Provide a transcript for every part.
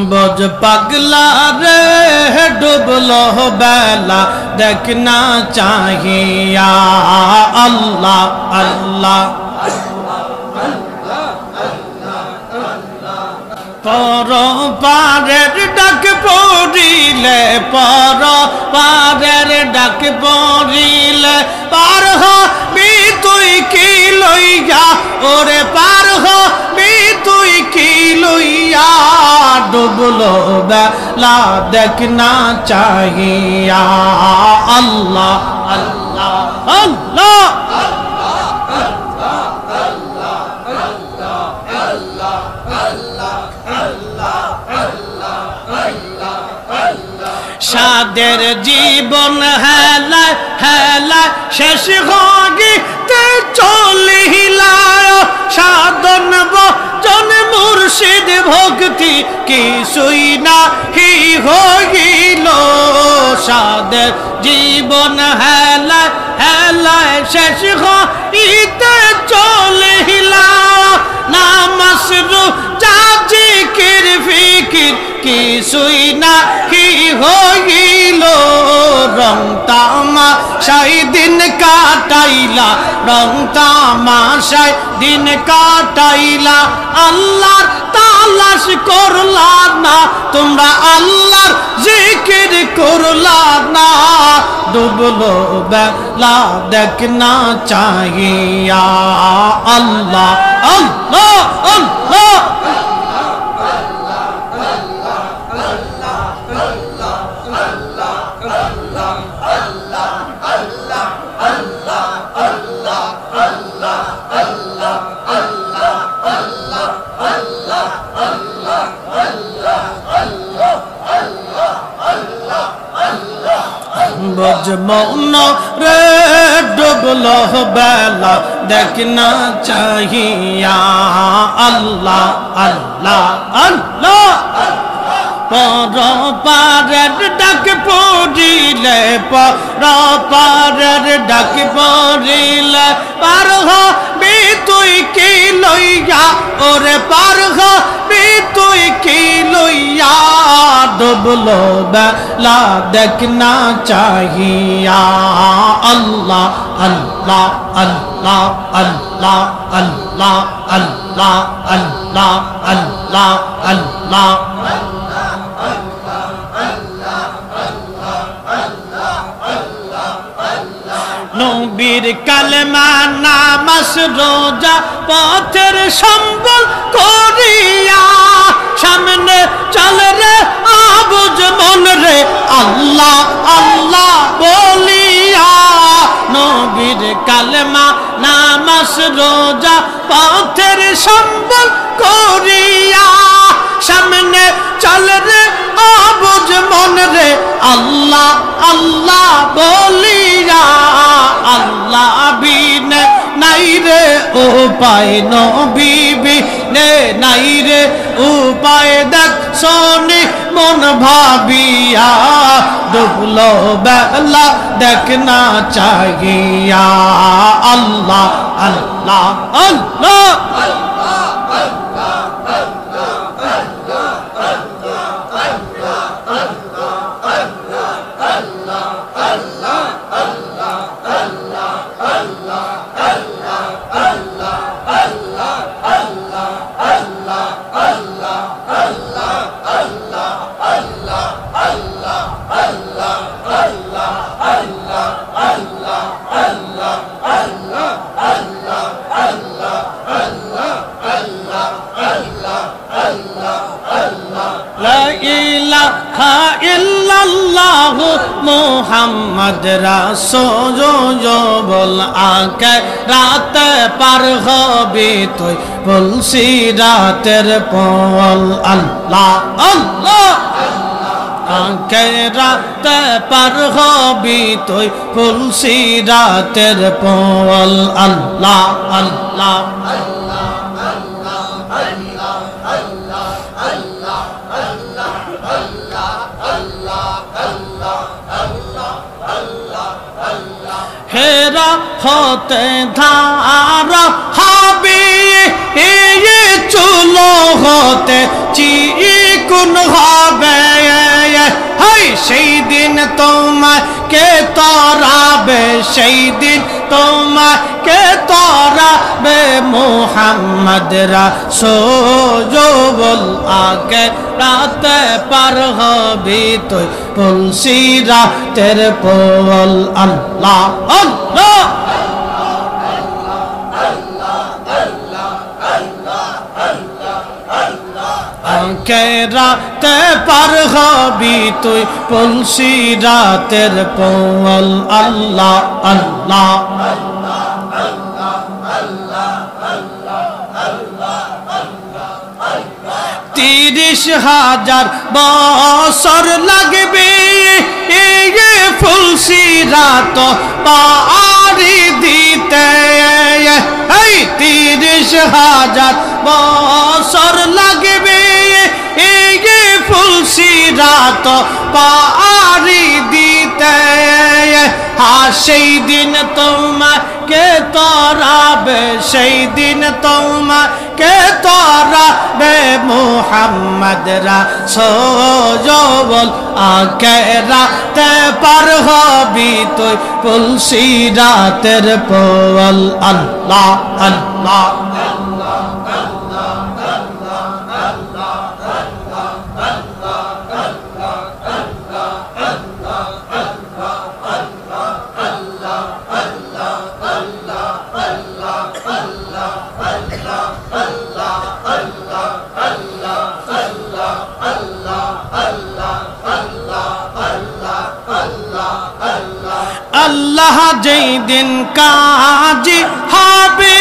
बोझ पगला रे डूबलो बेला देखना चाहिए अल्लाह अल्लाह परो पारेर डाक पड़िले परो पारेर डाक पड़िले पार हबि तुई की लइया ओरे पार हबि तुई की लइया डुबलो बेला देखना चाहिए अल्लाह अल्लाह अल्लाह सादेर जीवन हेला हेला शेष होगिते चलिला साधन भजन मुर्शिद भक्ति किछुई नाहि हइल सादेर जीवन हेला हेला शेष होगिते चलिला नामाज रोजा जिकिर फिकिर किछुई नाहि हइल रং তামাশায় दिन काटाइला रং তামাশায় दिन काटाइला আল্লাহর তালাশ করলা না তোমরা আল্লাহর জিকির করলা না ডুবলো বেলা দেখনা चाहिए अल्लाह अल्लाह अल्लाह बोझ मौन रे डुबलो बेला देखना चाहिए अल्लाह अल्लाह अल्लाह पर पारेर डाक पड़िले पर पारेर डाक पड़िले पार हबि तुई की लइया ओरे पार हबि तुई की लइया डुबलो बेला देखना चाहिए अल्लाह अल्लाह अल्लाह अल्लाह अल्लाह अल्लाह अल्लाह अल्लाह अल्लाह नबीर कलमा नामाज रोजा पथेर सम्बल करिया सामने चल रे आबुज मन रे अल्लाह अल्लाह बोलिया नबीर कलमा नामाज रोजा पथेर सम्बल करिया सामने चल रे आबुज मन रे अल्लाह अल्लाह बोलिया अल्लाह बिने नाई रे उपाय नबी बिने नाई रे उपाय देख सोनी मन भाबिया डुबलो बेला देखना चाहिए अल्लाह अल्लाह अल्लाह मोहम्मद रसूल जो बोल आके रात पर हबि तुई पुलसी रातेर पल अल्लाह अल्लाह आके रात पर हबि तुई पुलसी रातेर पल अल्लाह अल्लाह हेरा होते धारा हाबी ये चूलो होते ची দ্বিগুণ হবে সেই দিন তোমাকে তরাবে সেই দিন তোমাকে তরাবে মুহাম্মদ রাসূল আগে রাতে পার হবি তুই পুলসিরাতের পোল আল্লাহ আল্লাহ রাতে পার হবি তুই পুলসিরাতের পোল আল্লাহ আল্লাহ 30,000 বছর লাগবে ফুলসিরাত পাড়ি দিতে 30,000 বছর লাগবে ফুলসিরাত পাড়ি দিতে সেই দিন তোমাকে তরাবে সেই দিন তোমাকে তরাবে মুহাম্মদ রাসূল আখিরাতে পার হবি তুই পুলসিরাতের পোল আল্লাহ আল্লাহ আল্লাহ যেই দিন কাজী হবে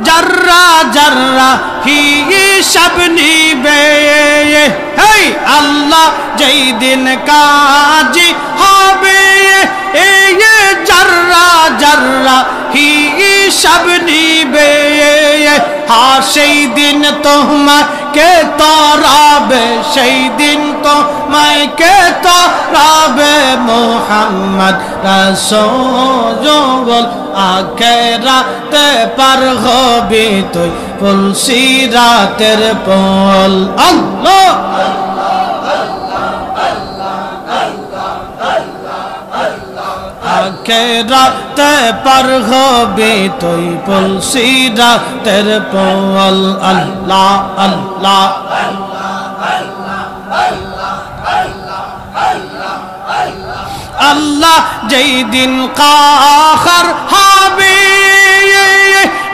জর্রা জর্রা হিসাব নিবে আল্লাহ যেই দিন কাজী হবে জর্রা জর্রা হিসাব নিবে সেই দিন তোমাকে তরাবে সেই দিন তোমাকে তরাবে মুহাম্মদ রাসূল আখিরাতে পার হবি তুই পুলসিরাতের পোল আল্লাহ আখিরাতে পার হবি তুই পুলসিরাতের পোল আল্লাহ আল্লাহ আল্লাহ যেই দিন কাহার হবে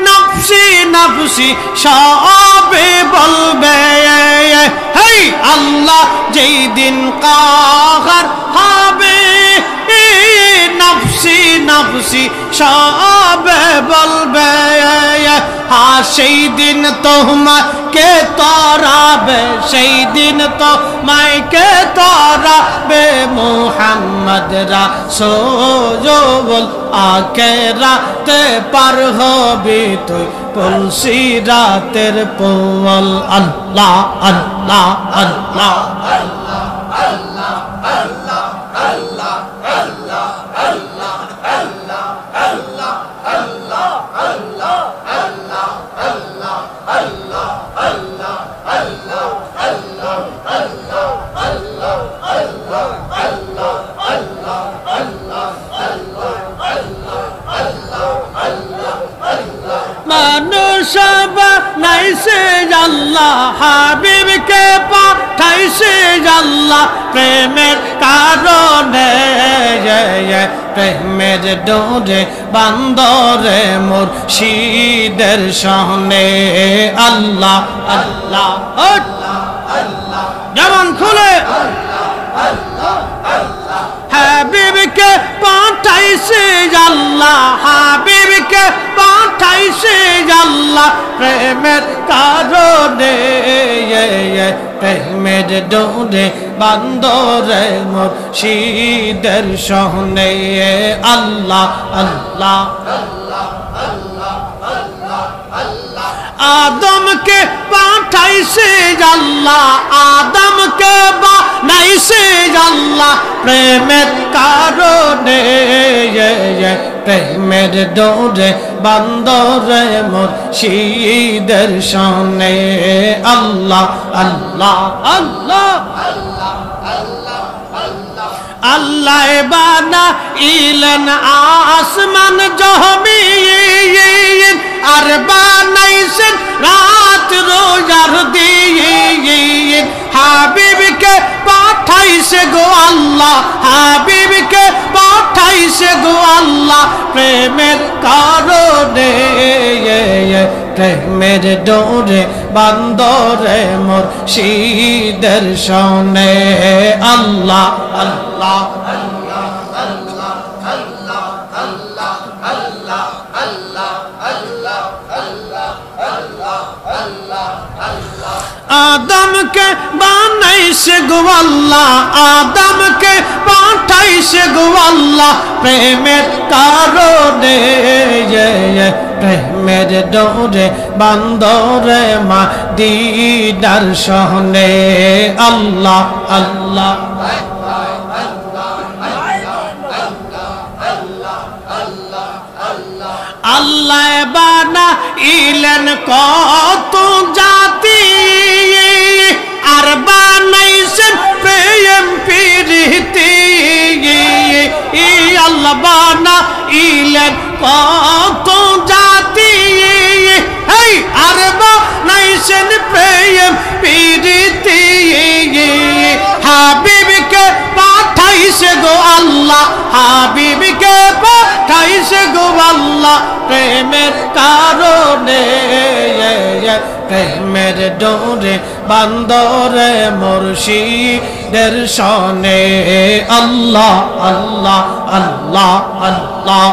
নফসি নফসি সবে বলবে আল্লাহ যেই দিন কাহার হবে নফসি নফসি সবে বলবে সেই দিন তোমাকে তরাবে সেই দিন তোমাকে তরাবে মুহাম্মদ রাসূল আখিরাতে পার হবি তুই পুলসিরাতের পোল আল্লাহ আল্লাহ আল্লাহ মানুষ বানাইছে আল্লাহ হাবিবকে পাঠাইছে আল্লাহ প্রেমের কারণে প্রেমের ডোরে বান্দরে মুর্শিদের সনে আল্লাহ আল্লাহ যেমন খুলে হাবিবকে পাঠাইছে আল্লাহ হাবিবকে পাঠাইছে আল্লাহ প্রেমের কারণে প্রেমের ডোরে বান্দরে মুর্শিদের সনে আল্লাহ আল্লাহ আদমকে পাঠাইছে আল্লাহ আদমকে বানাইছে আল্লাহ প্রেমের কারণে প্রেমের ডোরে বান্দরে মুর্শিদের শানে আল্লাহ আল্লাহ আল্লাহ আল্লাহ বানা ইলেন আসমান জমিন আর বানাইছেন রাত রোজার দিন হাবিবকে পাঠাইছে গো আল্লাহ হাবিবকে পাঠাইছে গো আল্লাহ প্রেমের কারণে প্রেমের ডোরে বান্দরে মুর্শিদের শানে আল্লাহ আল্লাহ আল্লাহ আল্লাহ আল্লাহ আল্লাহ আল্লাহ আল্লাহ আল্লাহ আল্লাহ আল্লাহ আল্লাহ আল্লাহ আদমকে বানাইছে গো আল্লাহ আদমকে পাঠাইছে গো আল্লাহ প্রেমের কারণে প্রেমের ডোরে বান্দরে মদিনার শানে আল্লাহ আল্লাহ আল্লাহ বানা ইলেন কত জাতি আর বানাইছেন প্রেম প্রীতি আল্লাহ বানা ইলেন কত জাতি আর বানাইছেন প্রেম প্রীতি হাবিবকে পাঠাইছে গো আল্লাহ হাবিবকে পাঠাইছে গো আল্লাহ প্রেমের কারণে প্রেমের ডোরে বান্দরে মুর্শিদের শানে আল্লাহ আল্লাহ আল্লাহ আল্লাহ